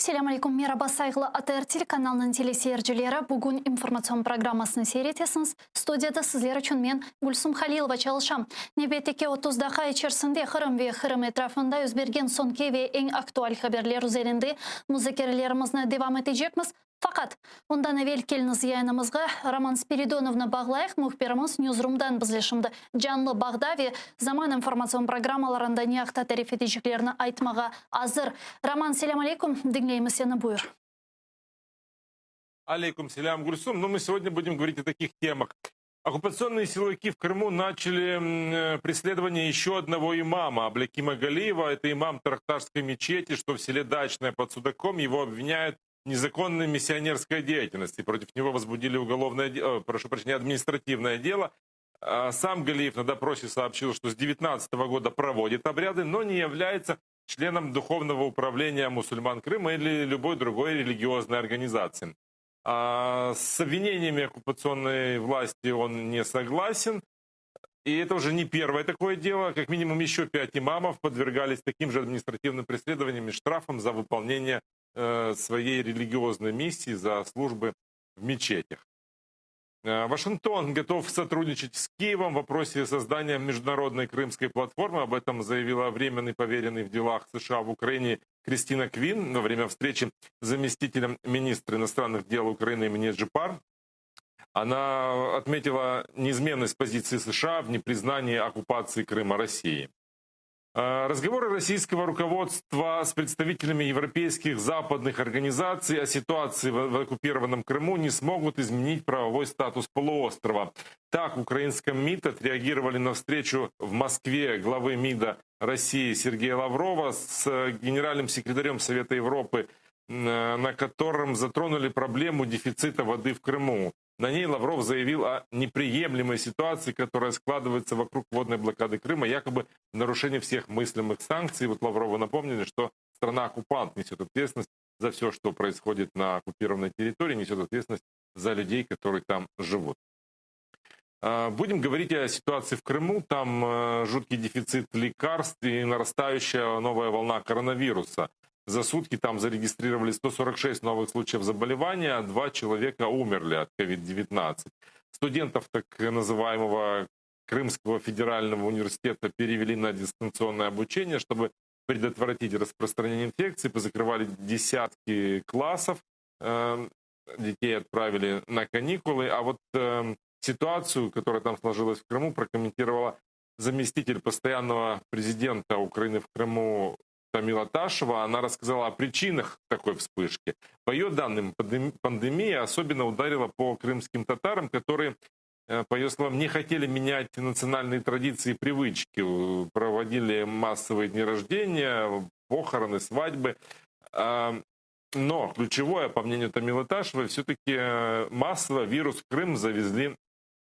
Selam aleyküm, merhaba saygılı ATR telekanalının teleseyircileri. Bugün informasyon programmasını seyretesiniz. Studiyada sizler için men Gülsüm Halilova çalışam. Nöbetdeki 30 dakika içerisinde Kırım ve Kırım etrafında yüz bergen sonki ve en aktual haberler üzerinde müzakerelerimizle devam edecekmiz. Fakat ondan evvel keliniz yayınımızga Roman Spiridonov'na bağlayıq. Muhbirimiz Newsroom'dan bizle şimdi canlı bağda ve zaman informasyon programmalarında niyakta tarif edeceklerini aytmağa hazır. Roman, selam aleyküm. Dinleyimiz seni, buyur. Алейкум селям, Гульсум. Мы сегодня будем говорить о таких темах. Оккупационные силовики в Крыму начали преследование еще одного имама, Аблякима Галиева. Это имам Тарахташской мечети, что в селе Дачное под Судаком. Его обвиняют в незаконной миссионерской деятельности. Против него возбудили административное дело. Сам Галиев на допросе сообщил, что с 2019 года проводит обряды, но не является членом Духовного управления мусульман Крыма или любой другой религиозной организации. С обвинениями оккупационной власти он не согласен. И это уже не первое такое дело. Как минимум еще 5 имамов подвергались таким же административным преследованиям и штрафам за выполнение своей религиозной миссии, за службы в мечетях. Вашингтон готов сотрудничать с Киевом в вопросе создания международной крымской платформы. Об этом заявила временный поверенный в делах США в Украине Кристина Квин во время встречи с заместителем министра иностранных дел Украины имени Джипар. Она отметила неизменность позиции США в непризнании оккупации Крыма Россией. Разговоры российского руководства с представителями европейских западных организаций о ситуации в оккупированном Крыму не смогут изменить правовой статус полуострова. Так, в украинском МИД отреагировали на встречу в Москве главы МИДа России Сергея Лаврова с генеральным секретарем Совета Европы, на котором затронули проблему дефицита воды в Крыму. На ней Лавров заявил о неприемлемой ситуации, которая складывается вокруг водной блокады Крыма, якобы в нарушении всех мыслимых санкций. Вот Лаврову напомнили, что страна-оккупант несет ответственность за все, что происходит на оккупированной территории, несет ответственность за людей, которые там живут. Будем говорить о ситуации в Крыму. Там жуткий дефицит лекарств и нарастающая новая волна коронавируса. За сутки там зарегистрировали 146 новых случаев заболевания, а 2 человека умерли от COVID-19. Студентов так называемого Крымского федерального университета перевели на дистанционное обучение, чтобы предотвратить распространение инфекции. Позакрывали десятки классов, детей отправили на каникулы. А вот ситуацию, которая там сложилась в Крыму, прокомментировала заместитель постоянного президента Украины в Крыму Тамила Ташева. Она рассказала о причинах такой вспышки. По ее данным, пандемия особенно ударила по крымским татарам, которые, по ее словам, не хотели менять национальные традиции и привычки. Проводили массовые дни рождения, похороны, свадьбы. Но ключевое, по мнению Тамилы Ташевой, все-таки массово вирус в Крым завезли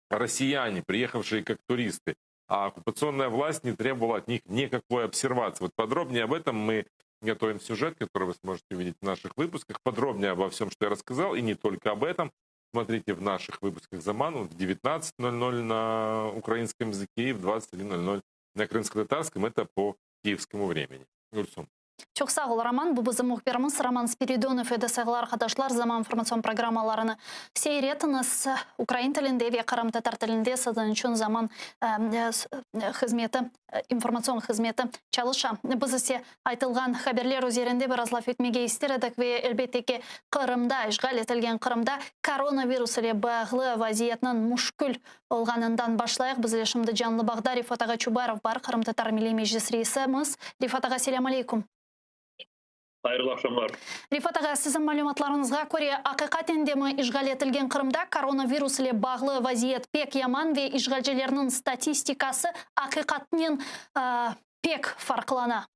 россияне, приехавшие как туристы. А оккупационная власть не требовала от них никакой обсервации. Вот подробнее об этом мы готовим сюжет, который вы сможете увидеть в наших выпусках. Подробнее обо всем, что я рассказал, и не только об этом. Смотрите в наших выпусках «Заману» в 19:00 на украинском языке и в 21:00 на крымско-татарском. Это по киевскому времени. Гульсум. Çok sağ ol Роман. Bu bizim muhbirimiz Roman Spiridonov edi. Sayılı arkadaşlar, zaman informasyon programmalarını seyretiniz. Ukrayn tilinde ve Kırım Tatar tilinde sizin için zaman hizmeti, informasyon hizmeti çalışa. Biz ise aytılgan haberler üzerinde biraz laf etmege istedik ve elbette ki Kırım'da, işgal etilgen Kırım'da koronavirus ile bağlı vaziyetinin müşkül olganından başlayıq. Biz şimdi canlı bağda Rifat Ağa Çubarov var. Kırım Tatar Milli Meclis reisimiz. Rifat Ağa, selam aleyküm. Hayırlı akşamlar. Rifat Ağa, sizin malumatlarınızga göre hakikaten de mi işgal etilgen Kırım'da koronavirus ile bağlı vaziyet pek yaman ve işgalcilerinin statistikası hakikaten pek farklana?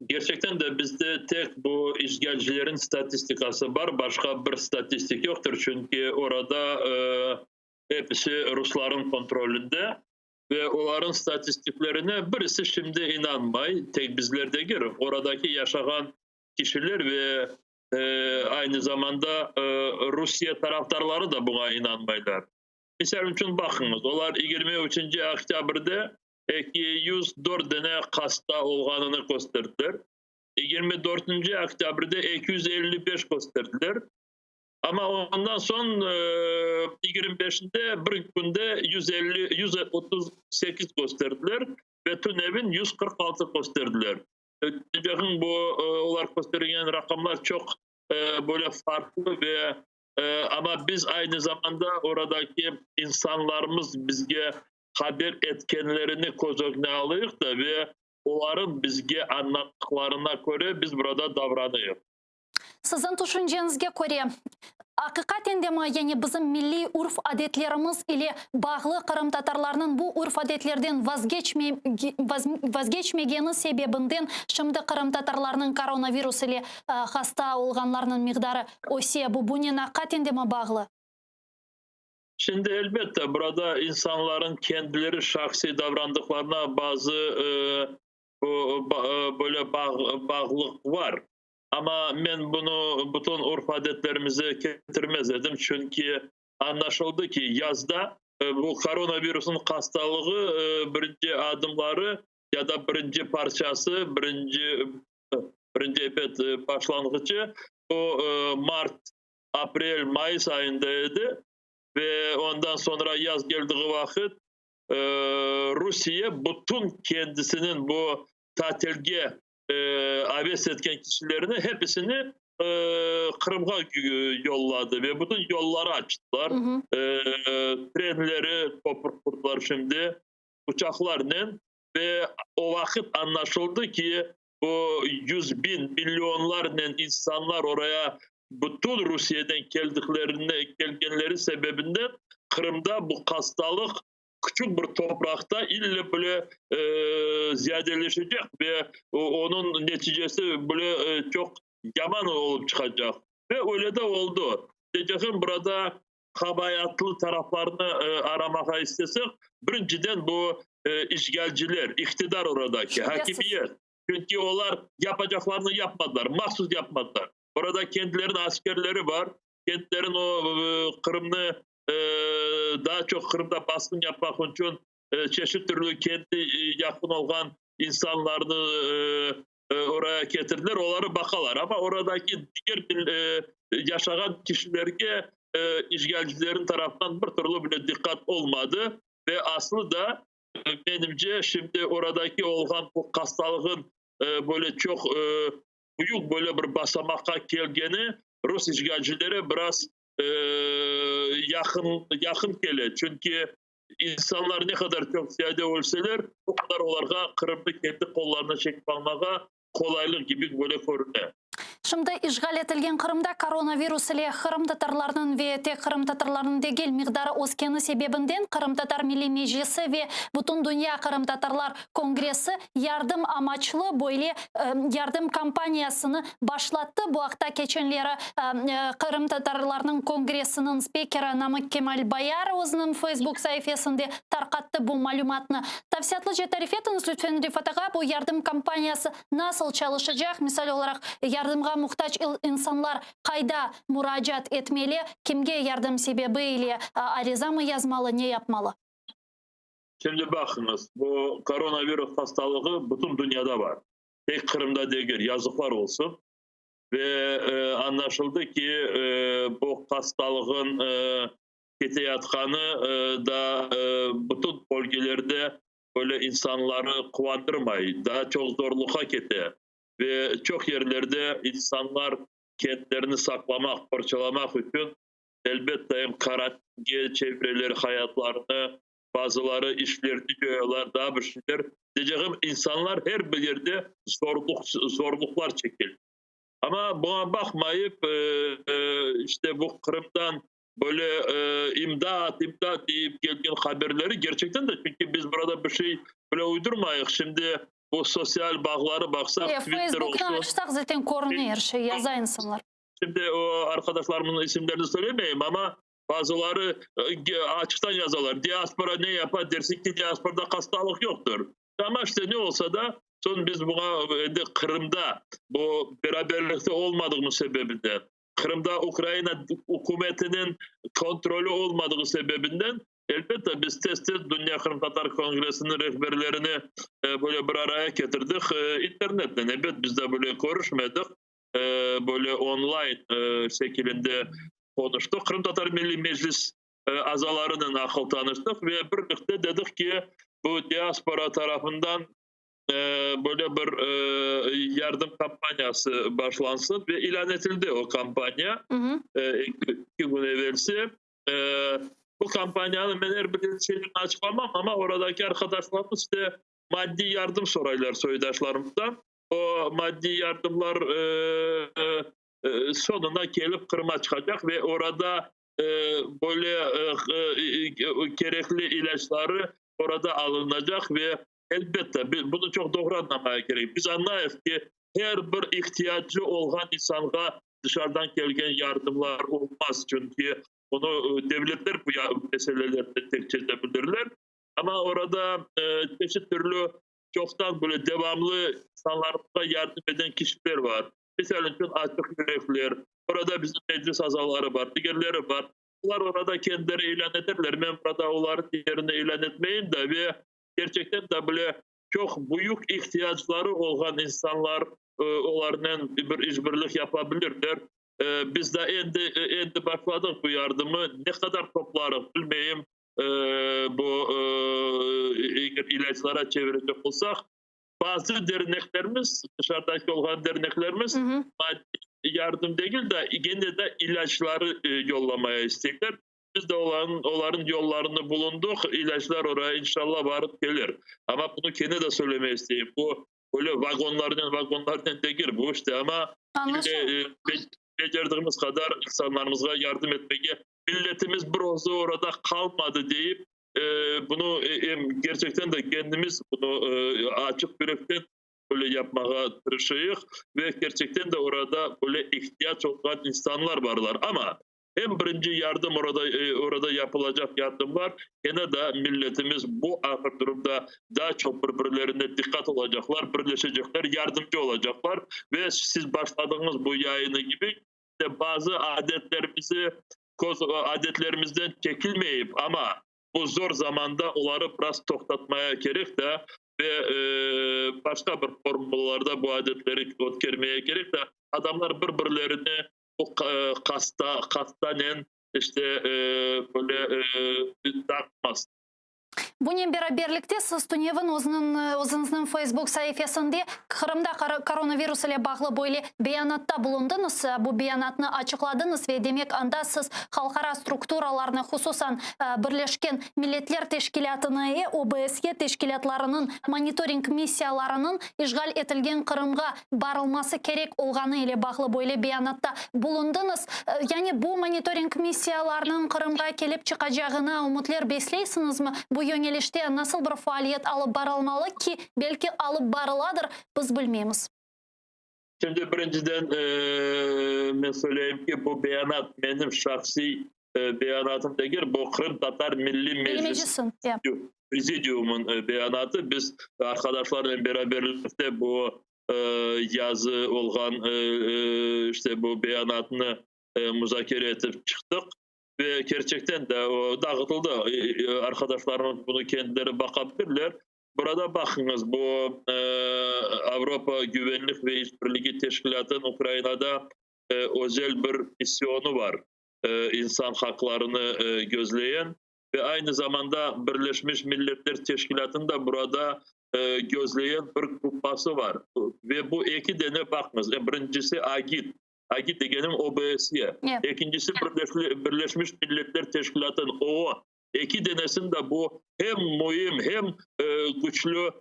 Gerçekten de bizde tek bu işgalcilerin statistikası var. Başka bir statistik yoktur. Çünkü orada hepsi Rusların kontrolünde. Ve onların statistiklerine birisi şimdi inanmay. Tek bizlerde gir. Oradaki yaşayan kişiler ve aynı zamanda Rusya taraftarları da buna inanmaylar. Misal için bakınız. Onlar 23 Oktyabr'da 204 tane hasta olganını gösterdiler. 24. Oktyabır'da 255 gösterdiler. Ama ondan son 25'inde bir günde 138 gösterdiler ve TÜNEV'in 146 gösterdiler. Bakın bu onlar gösterilen rakamlar çok böyle farklı ve ama biz aynı zamanda oradaki insanlarımız bizge haber etkenlerini göz önüne alıyoruz da ve onların bizge anlattıklarına göre biz burada davranıyoruz. Sizin düşüncenize göre hakikaten de mi yani bizim milli urf adetlerimiz ile bağlı Kırım Tatarlarının bu urf adetlerden vazgeçmegeni sebebinden şimdi Kırım Tatarlarının koronavirüs ile hasta olganlarının miktarı öse bu bunun hakikaten de mi bağlı? Şimdi elbette burada insanların kendileri şahsi davrandıklarına bazı böyle bağlılık var. Ama ben bunu bütün urf adetlerimize getirmez dedim. Çünkü anlaşıldı ki yazda bu koronavirüsün hastalığı birinci adımları ya da birinci parçası, birinci başlangıcı o Mart, April, Mayıs ayındaydı. Ve ondan sonra yaz geldiği vakit Rusya bütün kendisinin bu tatilge abes etken kişilerini hepsini Kırım'a yolladı ve bütün yolları açtılar. Trenleri kopurttular şimdi uçaklarla ve o vakit anlaşıldı ki bu 100 bin milyonlarla insanlar oraya bütün Rusya'dan gelgenleri sebebinden Kırım'da bu hastalık küçük bir toprakta ille böyle ziyadeleşecek ve onun neticesi böyle çok yaman olup çıkacak. Ve öyle de oldu. Diyeceğim burada kabayatlı taraflarını aramaya istesek birinciden bu işgalciler, iktidar oradaki, hakimiyet. Çünkü onlar yapacaklarını yapmadılar, mahsus yapmadılar. Orada kendilerinin askerleri var. Kendilerin o Kırım'ı daha çok Kırım'da baskın yapmak için çeşitli türlü kendi yakın olan insanlarını oraya getirdiler. Onları bakalar. Ama oradaki diğer yaşayan kişilerge işgalcilerin tarafından bir türlü bile dikkat olmadı. Ve aslında benimce şimdi oradaki olan bu hastalığın böyle çok büyük böyle bir basamaka gelgeni Rus işgalcilere biraz yakın geliyor. Çünkü insanlar ne kadar çok ziyade olsalar o kadar onlara Kırım'ı kendi kollarına çekip almaya kolaylık gibi böyle görünüyor. Şimdi işgal etilgen Kırım'da koronavirüs ile Kırım Tatarlarının ve tek Kırım Tatarlarının degil miqdarı oskeni sebebinden Kırım Tatar Milli Meclisi ve bütün Dünya Kırım Tatarlar Kongresi yardım amaçlı böyle yardım kampanyasını başlattı. Bu hafta geçenleri Kırım Tatarlarının Kongresi'nin spikeri Namık Kemal Bayar o'zining Facebook sayfasında tarqatdı bu malumatını. Tafsiyatlıca tarif etiniz lütfen Rifat ağa, bu yardım kampanyası nasıl çalışacak? Misal olarak yardımga muhtaç insanlar kayda müracaat etmeli, kimge yardım sebebiyle ariza mı yazmalı, ne yapmalı? Şimdi bakınız, bu koronavirüs hastalığı bütün dünyada var. Tek Kırım'da değil, yazıklar olsun. Ve anlaşıldı ki bu hastalığın keteyatkanı da bütün bölgelerde böyle insanları kuvandırmayı, daha çok zorluğa kete. Ve çok yerlerde insanlar kendilerini saklamak, parçalamak için elbette karantina çevreleri hayatlarını, bazıları işlerini görüyorlar, daha bir şeyler. Diyeceğim insanlar her bir yerde zorluklar çekil. Ama buna bakmayıp işte bu Kırım'dan böyle imdat deyip gelgen haberleri gerçekten de çünkü biz burada bir şey böyle uydurmayız. Şimdi bu sosyal bağları baksak Twitter Facebook'tan olsun. açsak zaten korunuyor her şey, yazar insanlar. Şimdi o arkadaşlarımın isimlerini söylemeyeyim ama bazıları açıktan yazarlar. Diaspora ne yapar dersin ki diasporada hastalık yoktur. Ama işte ne olsa da son biz buna Kırım'da bu beraberlikte olmadığımız sebebinden, Kırım'da Ukrayna hükümetinin kontrolü olmadığı sebebinden Elbette biz tez Dünya Kırım Tatar Kongresi'nin rehberlerini böyle bir araya getirdik. İnternetten elbette biz de böyle görüşmedik. Böyle online şeklinde konuştuk. Kırım Tatar Milli Meclis azalarının akıl tanıştık ve birlikte dedik ki bu diaspora tarafından böyle bir yardım kampanyası başlansın ve ilan edildi o kampanya. İki gün evvelsi. Bu kampanyanın ben her bir şeyini açıklamam ama oradaki arkadaşlarımız işte maddi yardım soraylar soydaşlarımızdan. O maddi yardımlar sonunda gelip Kırım'a çıkacak ve orada böyle gerekli ilaçları orada alınacak ve elbette bunu çok doğru anlamaya gerek. Biz anlayız ki her bir ihtiyacı olan insana dışarıdan gelen yardımlar olmaz. Çünkü bunu devletler bu meselelerde tek çözebilirler. Ama orada çeşit türlü çoktan böyle devamlı insanlara yardım eden kişiler var. Mesela için açık yürekliler. Orada bizim meclis azaları var, diğerleri var. Bunlar orada kendileri ilan ederler. Ben burada onların yerine ilan etmeyin de ve gerçekten de böyle çok büyük ihtiyaçları olan insanlar onlarla bir işbirlik yapabilirler. Biz de endi başladık bu yardımı. Ne kadar toplarız bilmeyeyim. Bu ilaçlara çevirecek olsak bazı derneklerimiz, dışarıdaki olan derneklerimiz maddi yardım değil de gene de ilaçları yollamaya istekler. Biz de onların yollarını bulunduk. İlaçlar oraya inşallah varıp gelir. Ama bunu kendi de söylemeye isteyeyim. Bu böyle vagonlardan değil bu işte ama becerdiğimiz kadar insanlarımıza yardım etmeye milletimiz brozu orada kalmadı deyip bunu gerçekten de kendimiz bunu açık yürekten böyle yapmaya tırışıyız ve gerçekten de orada böyle ihtiyaç olan insanlar varlar ama hem birinci yardım orada yapılacak yardımlar gene de milletimiz bu ahir durumda daha çok birbirlerine dikkat olacaklar, birleşecekler, yardımcı olacaklar ve siz başladığınız bu yayını gibi de bazı adetlerimizden çekilmeyip ama bu zor zamanda onları biraz toktatmaya gerek de ve başka bir formüllarda bu adetleri ötkermeye gerek de adamlar birbirlerini bu kastanen işte böyle takmaz. Bunun birlikte siz Tunev'in o'zingizning Facebook sayfasında Kırım'da koronavirus ile bağlı böyle beyanatda bulundunuz. Bu beyanatni açıkladınız ve demek anda siz halkara strukturalarını hususan Birleşken Milletler Teşkilatı'nı OBSE teşkilatlarının monitoring missiyalarının işgal etilgen Kırım'a barılması gerek olğanı ile bağlı böyle beyanatta bulundunuz. Yani bu monitoring missiyalarının Kırım'a gelip çıkacağına umutlar besleysiniz mi? Bu yönelişte nasıl bir faaliyet alıp barılmalı ki belki alıp barıladır biz bilmeyimiz. Şimdi birinciden ben söyleyeyim ki bu beyanat benim şahsi beyanatım değil. Bu Kırım Tatar Milli Meclis Prezidiumun beyanatı. Biz arkadaşlarla beraberlikte bu yazı olan işte bu beyanatını müzakere edip çıktık. Ve gerçekten de o dağıtıldı. Arkadaşlarımız bunu kendileri bakabilirler. Burada bakınız bu Avrupa Güvenlik ve İşbirliği Teşkilatı'nın Ukrayna'da özel bir misyonu var. İnsan haklarını gözleyen ve aynı zamanda Birleşmiş Milletler Teşkilatı'nda burada gözleyen bir grupası var. Ve bu iki tane bakınız. Birincisi AGİT. AGİT degenim OBSE. İkincisi Birleşmiş Milletler Teşkilatı'nın OO. İki tanesinde bu hem mühim hem güçlü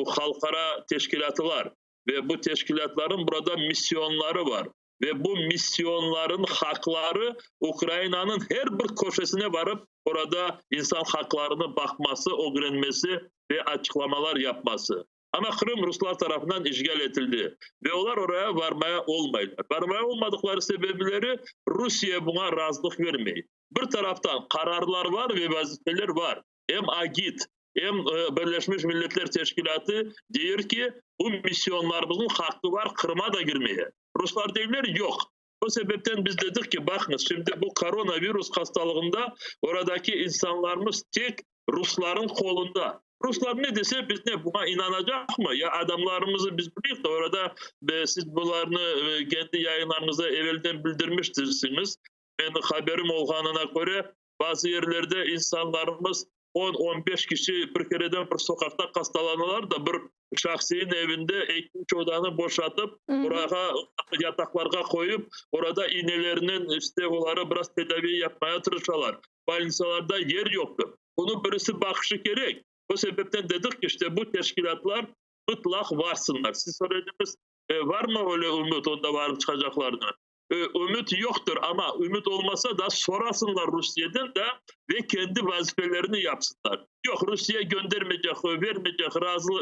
halkara teşkilatlar ve bu teşkilatların burada misyonları var. Ve bu misyonların hakları Ukrayna'nın her bir köşesine varıp orada insan haklarını bakması, öğrenmesi ve açıklamalar yapması. Ama Kırım Ruslar tarafından işgal edildi. Ve onlar oraya varmaya olmayırlar. Varmaya olmadıkları sebepleri Rusya buna razılık vermeyi. Bir taraftan kararlar var ve vazifeler var. Hem AGİT hem Birleşmiş Milletler Teşkilatı diyor ki bu misyonlarımızın hakkı var Kırım'a da girmeye. Ruslar derler yok. O sebepten biz dedik ki bakınız şimdi bu koronavirüs hastalığında oradaki insanlarımız tek Rusların kolunda. Ruslar ne dese biz ne buna inanacak mı? Ya adamlarımızı biz biliyoruz da orada siz bunlarını kendi yayınlarınıza evvelden bildirmiştirsiniz. Ben haberim olduğuna göre bazı yerlerde insanlarımız 10-15 kişi bir kereden bir sokakta hastalanırlar da bir şahsinin evinde ekmek odağını boşaltıp oraya yataklarga koyup orada iğnelerinin işte onları biraz tedavi yapmaya çalışıyorlar. Balinalarda yer yoktu. Bunu birisi bakışı gerek. O sebepten dedik ki işte bu teşkilatlar mutlak varsınlar. Siz söylediniz var mı öyle ümit onda varıp çıkacaklarını? Ümit yoktur ama ümit olmasa da sorasınlar Rusya'dan da ve kendi vazifelerini yapsınlar. Yok Rusya göndermeyecek, vermeyecek,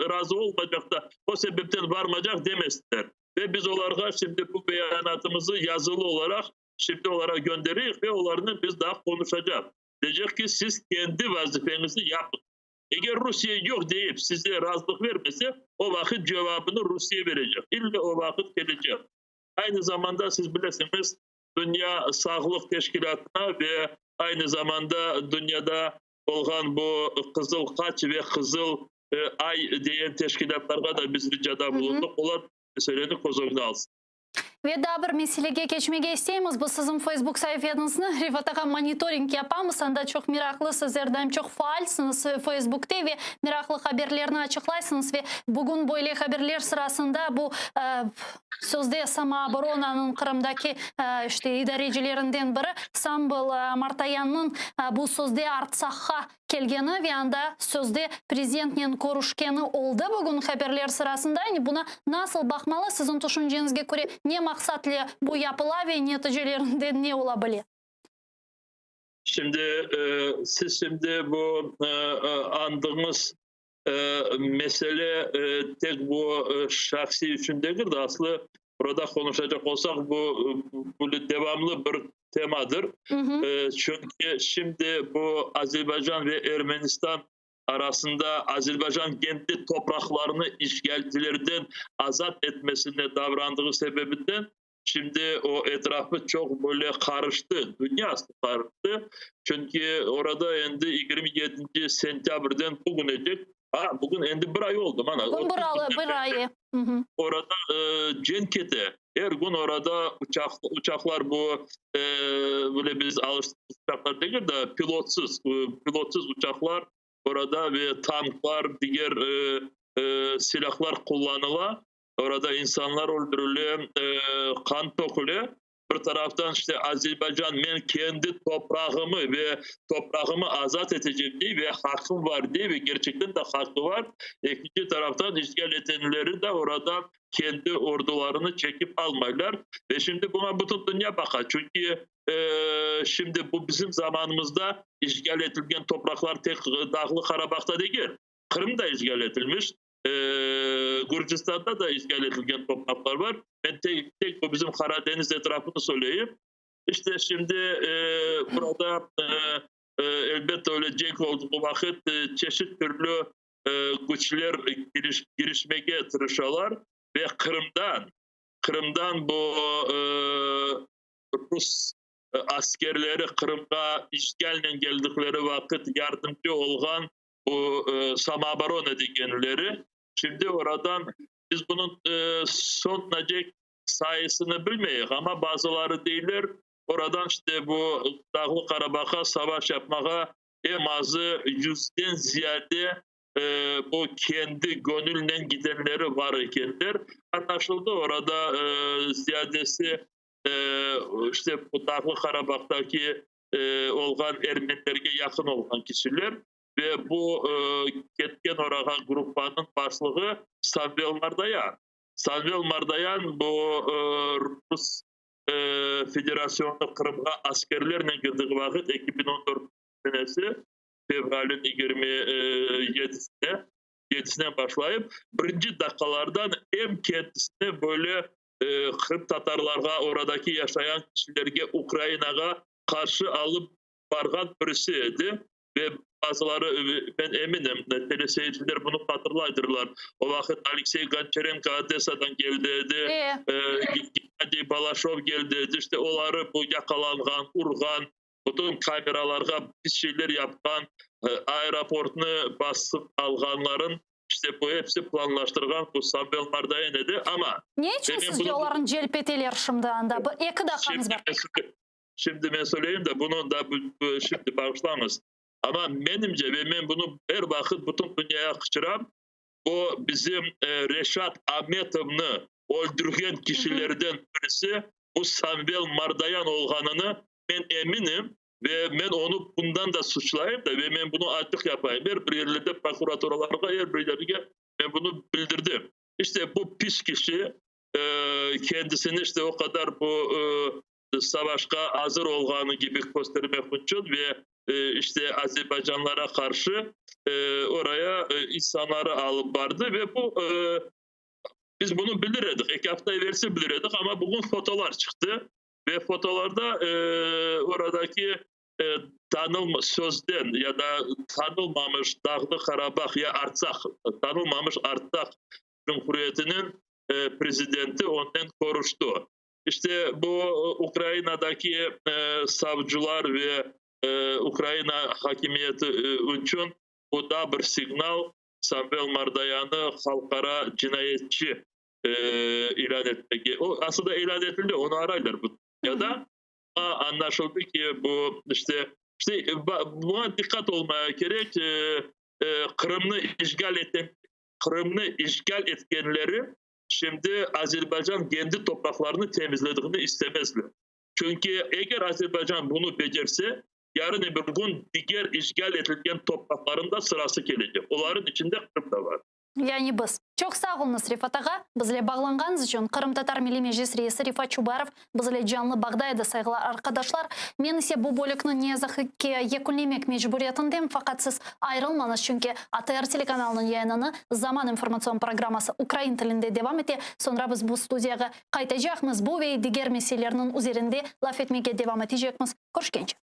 razı olmayacak da o sebepten varmayacak demesinler. Ve biz onlara şimdi bu beyanatımızı yazılı olarak şimdi onlara gönderiyoruz ve onlarla biz daha konuşacağız. Diyecek ki siz kendi vazifenizi yapın. Eğer Rusya yok deyip size razılık vermese o vakit cevabını Rusya verecek. İlla o vakit gelecek. Aynı zamanda siz bilirsiniz Dünya Sağlık Teşkilatı'na ve aynı zamanda dünyada olan bu Kızıl Kaç ve Kızıl Ay diyen teşkilatlarga da biz ricada bulunduk. Onlar meseleni kozoguna alsın. Ve daha bir meselege geçmege isteyemiz. Bu sizin Facebook sayfanızını Rifat monitoring yapamız. Anda çok meraklı sizlerden çok faalsınız Facebook'ta ve meraklı haberlerini açıklaysınız ve bugün böyle haberler sırasında bu sözde Samooborona'nın Kırım'daki işte idarecilerinden biri Samvel Martayan'ın bu sözde Artsakha kelgeni ve anda sözde prezidentin koruşkeni oldu bugün haberler sırasında. Yani buna nasıl bakmalı sizin düşüncenize göre ne maksatlı bu yapıla ve neticelerinde ne olabilir? Şimdi siz şimdi bu andığınız mesele tek bu şahsi için değil de aslında burada konuşacak olsak bu devamlı bir temadır. Çünkü şimdi bu Azerbaycan ve Ermenistan arasında Azerbaycan kendi topraklarını işgalcilerden azat etmesine davrandığı sebebinden şimdi o etrafı çok böyle karıştı. Dünya karıştı. Çünkü orada endi 27. sentyabrdan bugünecek. Bugün endi bir ay oldu. Bugün bir ay. Orada cenkete. Her gün orada uçaklar bu böyle biz alıştığımız uçaklar değil de pilotsuz uçaklar orada ve tanklar, diğer silahlar kullanılan. Orada insanlar öldürülüyor, kan dökülüyor. Bir taraftan işte Azerbaycan ben kendi toprağımı ve toprağımı azat edeceğim diye ve hakkım var diye ve gerçekten de hakkı var. İkinci taraftan işgal edenleri de orada kendi ordularını çekip almaylar. Ve şimdi buna bütün dünya bakar. Çünkü şimdi bu bizim zamanımızda işgal edilen topraklar tek Dağlı Karabağ'ta değil. Kırım'da işgal edilmiş. Gürcistan'da da işgal edilen topraklar var. Ben tek bu bizim Karadeniz etrafını söyleyeyim. İşte şimdi burada elbette öyle cenk olduğu vakit çeşit türlü güçler girişmeye tırışıyorlar ve Kırım'dan bu Rus askerleri Kırım'a işgalle geldikleri vakit yardımcı olan bu Samooborona diyenleri şimdi oradan biz bunun son derece sayısını bilmeyiz ama bazıları değiller oradan işte bu Dağlı Karabağ'a savaş yapmaya en azı 100'den ziyade bu kendi gönülle gidenleri var ikenler. Anlaşıldı orada ziyadesi işte bu Dağlı Karabağ'daki olan Ermenilerge yakın olan kişiler ve bu ketken oraya gruplarının başlığı Samvel Mardayan. Samvel Mardayan bu Rus Federasyonu Kırım'a askerlerle girdiği vakit 2014 senesi fevralin 27'sine başlayıp birinci dakikalardan hem kendisine böyle Kırım Tatarlarga oradaki yaşayan kişilerge Ukrayna'ga karşı alıp vargan birisi idi. ve bazıları ben eminim teleseyirciler bunu hatırlaydırlar. O vakit Alexey Goncharenko Odessa'dan geldi. Gennady Balashov geldi. İşte onları bu yakalangan, urgan, bütün kameralarga pis şeyler yapkan, aeroportunu basıp alganların işte bu hepsi planlaştırgan bu Samvel Mardayan idi ama ne için sizce onların celp eteler şimdi anda? Bu iki dakikamız var. Şimdi ben söyleyeyim de bunu da şimdi başlamaz. Ama benimce ve ben bunu her vakit bütün dünyaya kıçıram. O bizim Reşat Ahmetov'unu öldürgen kişilerden birisi bu Samvel Mardayan olganını ben eminim ve ben onu bundan da suçlayayım da ve ben bunu açık yapayım. Her bir yerlerde prokuratorlarına her bir yerlerde ben bunu bildirdim. İşte bu pis kişi kendisini işte o kadar bu savaşa hazır olganı gibi göstermek için ve işte Azerbaycanlara karşı oraya insanları alıp vardı ve bu biz bunu bilirdik. 2 hafta evvelsi bilirdik ama bugün fotolar çıktı ve fotolarda oradaki sözden ya da tanılmamış Dağlı Karabağ ya Artsakh, tanılmamış Artsakh Cumhuriyeti'nin prezidenti ondan konuştu. İşte bu Ukrayna'daki savcılar ve Ukrayna hakimiyeti için bu da bir signal Samvel Mardayan'ı halkara cinayetçi ilan etmek. O aslında ilan edildi, onu araylar bu. Ya da anlaşıldı ki bu işte buna dikkat olmaya gerek. Kırım'ı işgal etkenleri şimdi Azerbaycan kendi topraklarını temizlediğini istemezler. Çünkü eğer Azerbaycan bunu becerse yarın bir gün diğer işgal edilen topraklarında sırası gelecek. Onların içinde Kırım da var. Yani biz. Çok sağ olun Rifat ağa. Bizle bağlanğanız için Kırım Tatar Milli Meclis Reisi Rifat Çubarov bizle canlı bağdaydı saygılar arkadaşlar. Men ise bu bölüknü ne yazık ki yekunlemek mecburiyetindeyim fakat siz ayrılmanız çünkü ATR telekanalının yayınını Zaman informasyon programması Ukrayna tilinde devam etti. Sonra biz bu studiyaga qaytacağımız bu ve diğer meselelerin üzerinde laf etmeye devam edeceğimiz. Görüşkence.